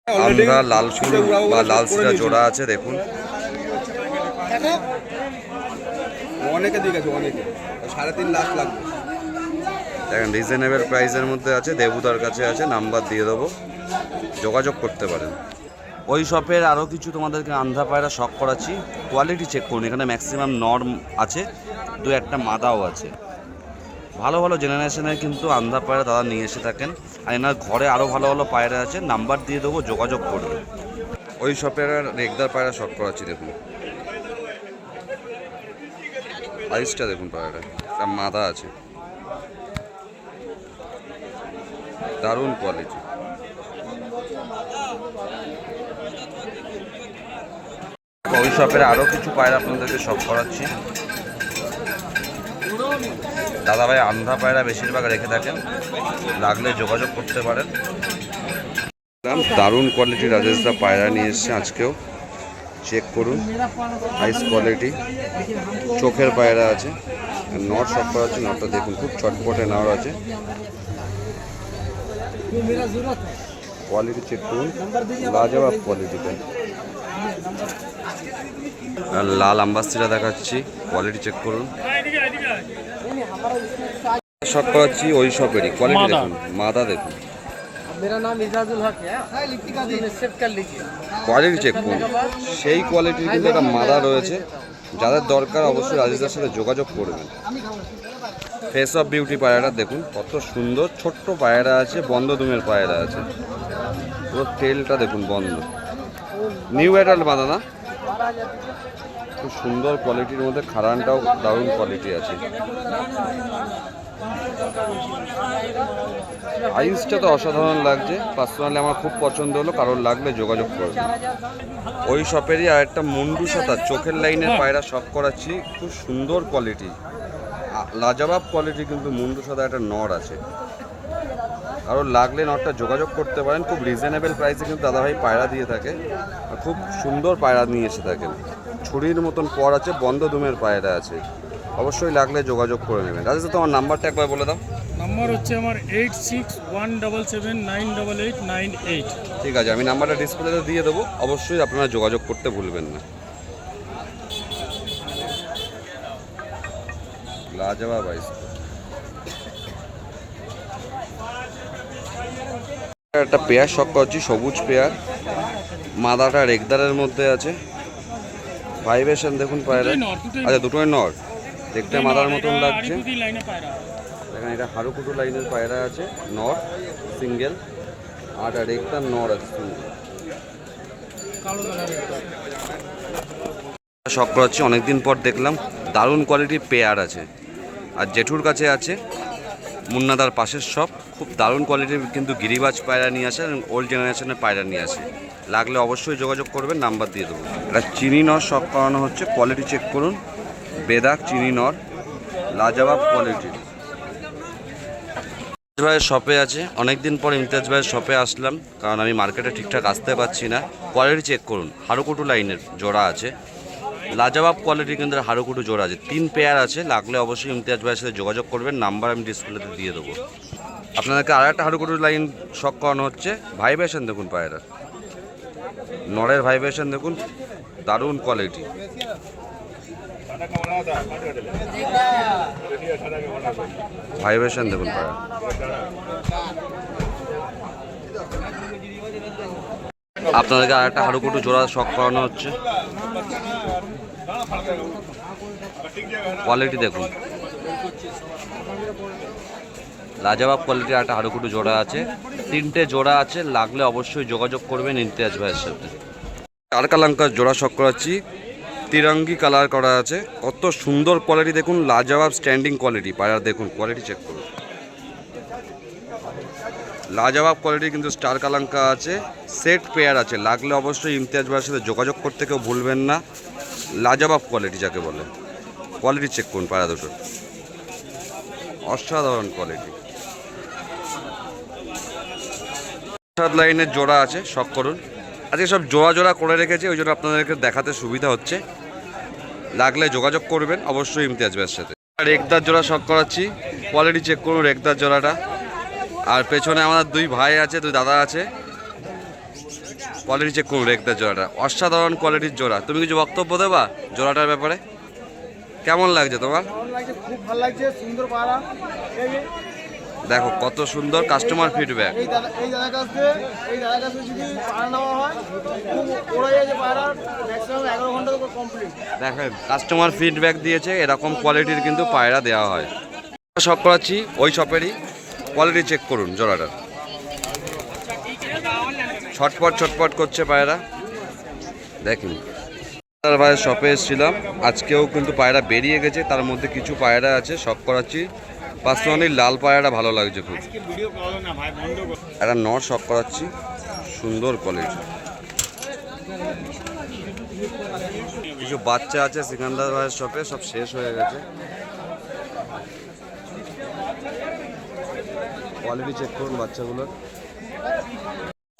আমরা লাল ফুল বা লাল সিরা জোড়া আছে দেখুন। অনেকে দিয়ে গেছে, অনেকে 3.5 লাখ লাগবে। দেখেন রিজনেবল প্রাইসের মধ্যে আছে, দেবুদার কাছে আছে, নাম্বার দিয়ে দেবো, যোগাযোগ করতে পারেন। ওই শপের আরও কিছু তোমাদেরকে আন্ধ্রা পায়রা শখ করাচ্ছি, কোয়ালিটি চেক করুন। এখানে ম্যাক্সিমাম নর্ম আছে, দু একটা মাদাও আছে। ভালো ভালো জেনারেশনের কিন্তু আন্ধ্রা পায়রা দাদা নিয়ে এসে থাকেন, আর এনার ঘরে আরও ভালো ভালো পায়রা আছে, নাম্বার দিয়ে দেবো, যোগাযোগ করবে। ওই শপের রেগদার পায়রা শখ করাচ্ছি দেখুন, আইসটা দেখুন, পায়রাটা একটা মাদা আছে, দারুণ কোয়ালিটি। ওই শপের আরও কিছু পায়রা আপনাদেরকে শখ করাচ্ছি। দাদাভাই আন্ধ্রা পায়রা বেশিরভাগ রেখে থাকেন, লাগলে যোগাযোগ করতে পারেন। দারুণ কোয়ালিটির রাজেশদা পায়রা নিয়ে এসছে আজকেও, চেক করুন, আইস কোয়ালিটি, চোখের পায়রা আছে। নট শখ করাচ্ছি, নটটা দেখুন, খুব চটপটে নট আছে, কোয়ালিটি চেক করুন, লাজবাব কোয়ালিটিতে। লাল আম্বাসিরা দেখাচ্ছি, কোয়ালিটি চেক করুন। শখ করাচ্ছি ওই শপেরই, কোয়ালিটি দেখুন, মাদা দেখুন, কোয়ালিটি চেক করুন, সেই কোয়ালিটির কিন্তু একটা মাদা রয়েছে। যাদের দরকার অবশ্যই রাজেশদার সাথে যোগাযোগ করবেন। ফেস অফ বিউটি পায়রাটা দেখুন, কত সুন্দর, ছোট্ট পায়রা আছে, বন্ধ দুমের পায়রা আছে, পুরো টেলটা দেখুন বন্ধ, নিউ অ্যাডাল্ট বাঁধা না, খুব সুন্দর কোয়ালিটির মধ্যে, খারানটাও দারুণ কোয়ালিটি আছে। আইসটা তো অসাধারণ লাগছে, পার্সোনালি আমার খুব পছন্দ হলো, কারোর লাগলে যোগাযোগ করবে। ওই শপেরই আর একটা মুন্ডু সাদা চোখের লাইনের পায়রা শখ করাচ্ছি, খুব সুন্দর কোয়ালিটি, লাজবাব কোয়ালিটি, কিন্তু মুন্ডু সাদা একটা নর আছে, কারোর লাগলে নটটা যোগাযোগ করতে পারেন। খুব রিজনেবল প্রাইসে কিন্তু দাদাভাই পায়রা দিয়ে থাকে, আর খুব সুন্দর পায়রা নিয়ে এসে থাকেন, ছুরির মতন পর আছে, বন্ধ দুমের পায়রা আছে, অবশ্যই লাগলে যোগাযোগ করে নেবেন। রাজেশ তোমার নাম্বারটা একবার বলে দাও। নাম্বার হচ্ছে আমার 8617798898। ঠিক আছে, আমি নাম্বারটা ডিসপ্লেতে দিয়ে দেবো, অবশ্যই আপনারা যোগাযোগ করতে ভুলবেন না। লাজবাব আইস, একটা পেয়ার শখ করছি, সবুজ পেয়ার, মাদাটা রেগদারের মধ্যে আছে, ভাইব্রেশন দেখুন পায়রা, আচ্ছা দুটোই নর, দেখতে মাদার মতন লাগছে। দেখেন এটা হারুকুটু লাইনের পায়রা আছে, নর সিঙ্গেল, আর রেগদার নর আছে সিঙ্গেল। শখ করাচ্ছি, অনেকদিন পর দেখলাম, দারুণ কোয়ালিটির পেয়ার আছে, আর জেঠুর কাছে আছে, মুন্নাদার পাশের শপ, খুব দারুণ কোয়ালিটির কিন্তু গিরিবাজ পায়রা নিয়ে আসে, ওল্ড জেনারেশনের পায়রা নিয়ে আসে, লাগলে অবশ্যই যোগাযোগ করবেন, নাম্বার দিয়ে দেবো। এটা চিনি নর শখ করানো হচ্ছে, কোয়ালিটি চেক করুন, বেদাক চিনি নর, লাজবাব কোয়ালিটির। ইমতিয়াজ ভাইয়ের শপে আছে, অনেকদিন পর ইমতিয়াজ ভাইয়ের শপে আসলাম, কারণ আমি মার্কেটে ঠিকঠাক আসতে পারছি না। কোয়ালিটি চেক করুন, হারুকুটু লাইনের জোড়া আছে, লাজবাব কোয়ালিটি কিন্তু হারুকুটু জোড়া আছে, 3 পেয়ার আছে, লাগলে অবশ্যই ইমতিয়াজ ভাইয়ের সাথে যোগাযোগ করবেন, নাম্বার আমি ডিসপ্লেতে দিয়ে দেবো। আপনাদেরকে আর একটা হারুকুটু লাইন শখ করানো হচ্ছে, ভাইব্রেশন দেখুন পায়রার, নরের ভাইব্রেশন দেখুন, দারুণ কোয়ালিটি। ভাইব্রেশন দেখুন পায়রা। আপনাদেরকে আর একটা হারুকুটু জোড়া শখ করানো হচ্ছে, কোয়ালিটি দেখুন, লাজবাব কোয়ালিটির একটা হারুকুটু জোড়া আছে, 3টে জোড়া আছে, লাগলে অবশ্যই যোগাযোগ করবেন ইমতিয়াজ ভাইয়ের সাথে। কারকালাঙ্কার জোড়া শখ করাচ্ছি, তিরঙ্গি কালার করা আছে, কত সুন্দর কোয়ালিটি দেখুন, লাজবাব স্ট্যান্ডিং কোয়ালিটি পায়রা দেখুন, কোয়ালিটি চেক করুন, লাজবাব কোয়ালিটি কিন্তু স্টার কালাঙ্কা আছে, সেট পেয়ার আছে, লাগলে অবশ্যই ইমতিয়াজ ভাইয়ের সাথে যোগাযোগ করতে কেউ ভুলবেন না। লাজবাব কোয়ালিটি যাকে বলে, কোয়ালিটি চেক করুন পায়রা দুটোর, অসাধারণ কোয়ালিটি। লাইনের জোড়া আছে, শখ করুন, আজকে সব জোড়া জোড়া করে রেখেছি, ওই জন্য আপনাদেরকে দেখাতে সুবিধা হচ্ছে, লাগলে যোগাযোগ করবেন অবশ্যই ইমতিয়াজ ভাইয়ের সাথে। রেগদার জোড়া শখ করাচ্ছি, কোয়ালিটি চেক করুন রেগদার জোড়াটা, আর পেছনে আমাদের 2 ভাই আছে, 2 দাদা আছে, কোয়ালিটি চেক করুন রেখদের জোড়াটা, অসাধারণ কোয়ালিটির জোড়া। তুমি কিছু বক্তব্য দেবা জোড়াটার ব্যাপারে? কেমন লাগছে তোমার? খুব ভালো লাগছে, সুন্দর পায়রা। দেখো কত সুন্দর কাস্টমার ফিডব্যাক। এই দাদার কাছে যদি পায়রা নেওয়া হয় ওরা যে পায়রা ম্যাক্সিমাম 11 ঘন্টা তো কমপ্লিট। দেখেন কাস্টমার ফিডব্যাক দিয়েছে, এরকম কোয়ালিটির কিন্তু পায়রা দেওয়া হয়। শপ করাচ্ছি ওই শপেরই, কোয়ালিটি চেক করুন জোড়াটার। ছটপট ছটপট করছে পায়রা দেখুন। ভাইয়ের শপে এসেছিলাম, আজকেও কিন্তু পায়রা বেরিয়ে গেছে, তার মধ্যে কিছু পায়রা আছে শপ করাচ্ছি। পার্সোনালি লাল পায়রাটা ভালো লাগছে খুব। একটা নর শপ করাচ্ছি, সুন্দর কোয়ালিটি। কিছু বাচ্চা আছে সিকান্দার ভাইয়ের শপে, সব শেষ হয়ে গেছে। কোয়ালিটি চেক করুন বাচ্চাগুলোর।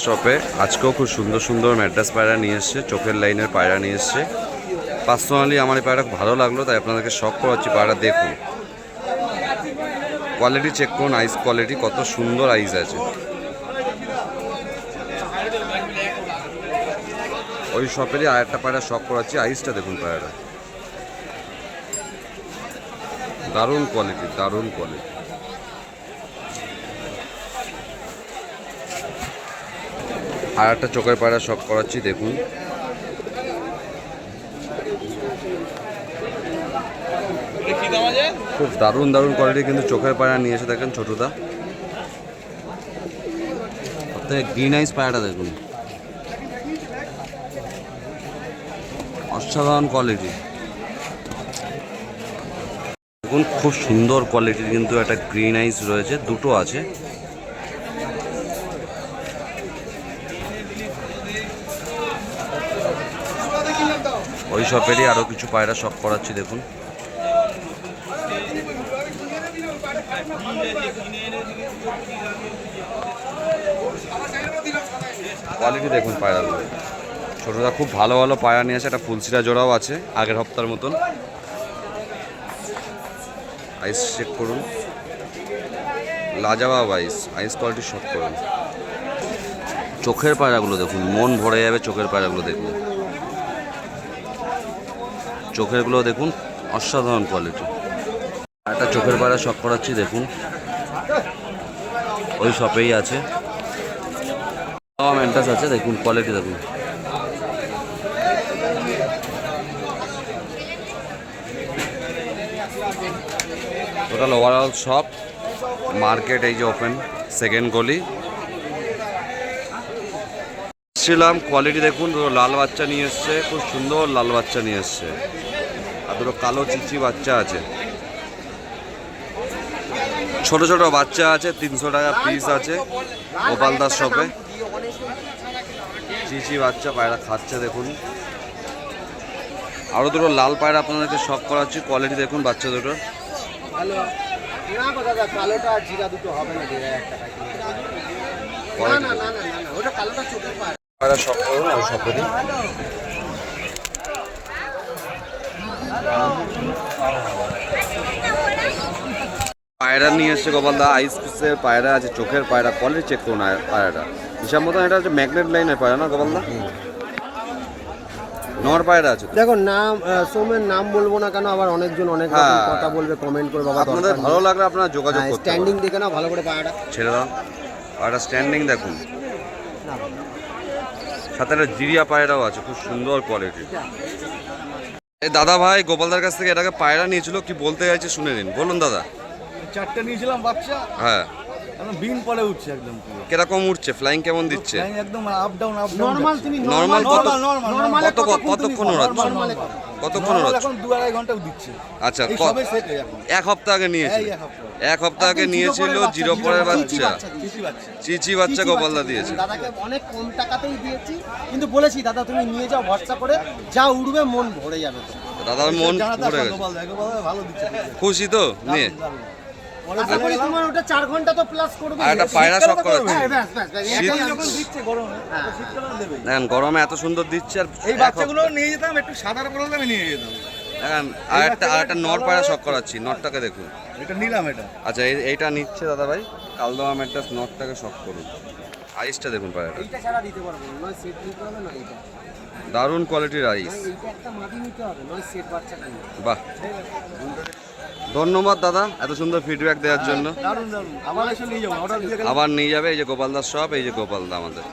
শপে আজকেও খুব সুন্দর সুন্দর ম্যাড্রাস পায়রা নিয়ে এসছে, চোখের লাইনের পায়রা নিয়ে এসছে। পার্সোনালি আমার এই পায়রা ভালো লাগলো, তাই আপনাদেরকে শখ করাচ্ছি। পায়রা দেখুন, কোয়ালিটি চেক করুন, আইস কোয়ালিটি কত সুন্দর আইস আছে। ওই শপেরই আর একটা পায়রা শখ করাচ্ছি, আইসটা দেখুন পায়রা, দারুণ কোয়ালিটি, দারুণ কোয়ালিটি। আর একটা চোখের পায়রা শখ করাচ্ছি, দেখুন খুব দারুণ দারুণ কোয়ালিটি কিন্তু চোখের পায়রা নিয়ে এসে দেখেন ছোটদা। সবথেকে গ্রিন আইস পায়রাটা দেখুন, অসাধারণ কোয়ালিটি দেখুন, খুব সুন্দর কোয়ালিটির কিন্তু একটা গ্রিন আইস রয়েছে, দুটো আছে। ওই শপেরই আরও কিছু পায়রা শখ করাচ্ছি দেখুন। কোয়ালিটি দেখুন পায়রাগুলো, ছোটরা খুব ভালো ভালো পায়রা নিয়ে আসে। একটা ফুলসিরা জোড়াও আছে আগের হপ্তাহের মতন। আইস চেক করুন, লাজাবাব আইস, আইস কোয়ালিটি শখ করুন। চোখের পায়রাগুলো দেখুন, মন ভরে যাবে চোখের পায়রাগুলো দেখুন। চোখেরগুলো দেখুন, অসাধারণ কোয়ালিটি। একটা চোখের পায়রা শখ করাচ্ছি দেখুন, ওই শপেই আছে। ম্যান্টাস আছে দেখুন, কোয়ালিটি দেখুন। টোটাল ওভারঅল শপ মার্কেট এই যে ওপেন, সেকেন্ড গলি। ছিলাম কোয়ালিটি দেখুন, দুটো লাল বাচ্চা নিয়ে এসছে, খুব সুন্দর লাল বাচ্চা নিয়ে এসছে। আর দুটো কালো চিচি বাচ্চা আছে, ছোট ছোট বাচ্চা আছে, 300 টাকা পিস আছে গোপালদার শপে। চিচি বাচ্চা পায়রা খাচ্ছে দেখুন। আরও দুটো লাল পায়রা আপনাদেরকে শখ করাচ্ছি, কোয়ালিটি দেখুন বাচ্চা দুটো। পায়রা শখ করুন ওই শপেরই। পায়রা নিয়ে এসছে গোপালদা, আইস পিসের পায়রা আছে, চোখের পায়রা, কোয়ালিটি চেক করুন পায়রাটা। হিসাব মতন এটা হচ্ছে ম্যাগনেট লাইনের পায়রা না গোপালদা? নর পায়রা আছে। দেখো নাম সোমের নাম বলবো না কেন, আবার অনেকজন অনেক রকম কথা বলবে, কমেন্ট করে। বাবা আপনাদের ভালো লাগলে আপনারা যোগাযোগ করতে পারেন। স্ট্যান্ডিং দেখে নাও ভালো করে পায়রাটা, ছেড়ে দাও। পায়রাটা স্ট্যান্ডিং দেখুন, সাথে একটা জিরিয়া পায়রাও আছে, খুব সুন্দর কোয়ালিটি। এই দাদা ভাই গোপালদার কাছ থেকে এটাকে পায়রা নিয়েছিল, কি বলতে চাইছে শুনে নিন। বলুন দাদা। 4টে নিয়েছিলাম বাচ্চা, হ্যাঁ একদম বিন পলে উঠছে একদম পুরো। কিরকম উঠছে, ফ্লাইং কেমন দিচ্ছে? একদম আপ ডাউন নরমাল। তুমি নরমাল নরমাল কতক্ষণ ওড়াচ্ছে? কতক্ষণ ওড়াচ্ছে? এখন 2-2.5 ঘন্টা দিচ্ছে। আচ্ছা, এই সবে সেট এখন এক সপ্তাহ আগে নিয়েছিল। এই এক সপ্তাহ আগে নিয়েছিল জিরো পরের বাচ্চা, চিচি বাচ্চা। চিচি বাচ্চা গোপালদা দিয়েছে। দাদাকে অনেক কম টাকাতেই দিয়েছি, কিন্তু বলেছি দাদা তুমি নিয়ে যাও, ভরসা করে যা উড়বে মন ভরে যাবে। দাদার মন ভরে গেছে, ভালো দিচ্ছে। খুশি তো নিয়ে। আশা করি তোমার ওটা 4 ঘন্টা তো প্লাস করবে। আর একটা পায়রা শখ করাচ্ছে। হ্যাঁ, ব্যাস ব্যাস ব্যাস। এখন যখন দিচ্ছে গরমে, শীতকালে দেবে। দেখেন গরমে এত সুন্দর দিচ্ছে। আর এই বাচ্চাগুলো নিয়ে যেতাম, একটু সাদার বললে আমি নিয়ে যেতাম। দেখেন আর একটা নর পায়রা শখ করাচ্ছি, নরটাকে দেখুন। এটা নিলাম এটা। আচ্ছা এইটা নিচ্ছে দাদা ভাই, কালদমা ম্যাড্রাস, নরটাকে শখ করুন। আইসটা দেখুন পায়রাটা, এইটা ছাড়া দিতে পারবো না, নয় সেট নিতে হবে না এইটা, দারুণ কোয়ালিটির আইস। নয় এইটা একটা মাদি নিতে হবে, নয় সেট বাচ্চাটা নিতে হবে। বাহ, ধন্যবাদ দাদা এত সুন্দর ফিডব্যাক দেওয়ার জন্য। দারুণ দারুণ, আমার এসে নিয়ে যাবো, অর্ডার দিয়ে গেলে আবার নিয়ে যাবে, এই যে গোপালদার শপ, এই যে গোপালদা আমাদের।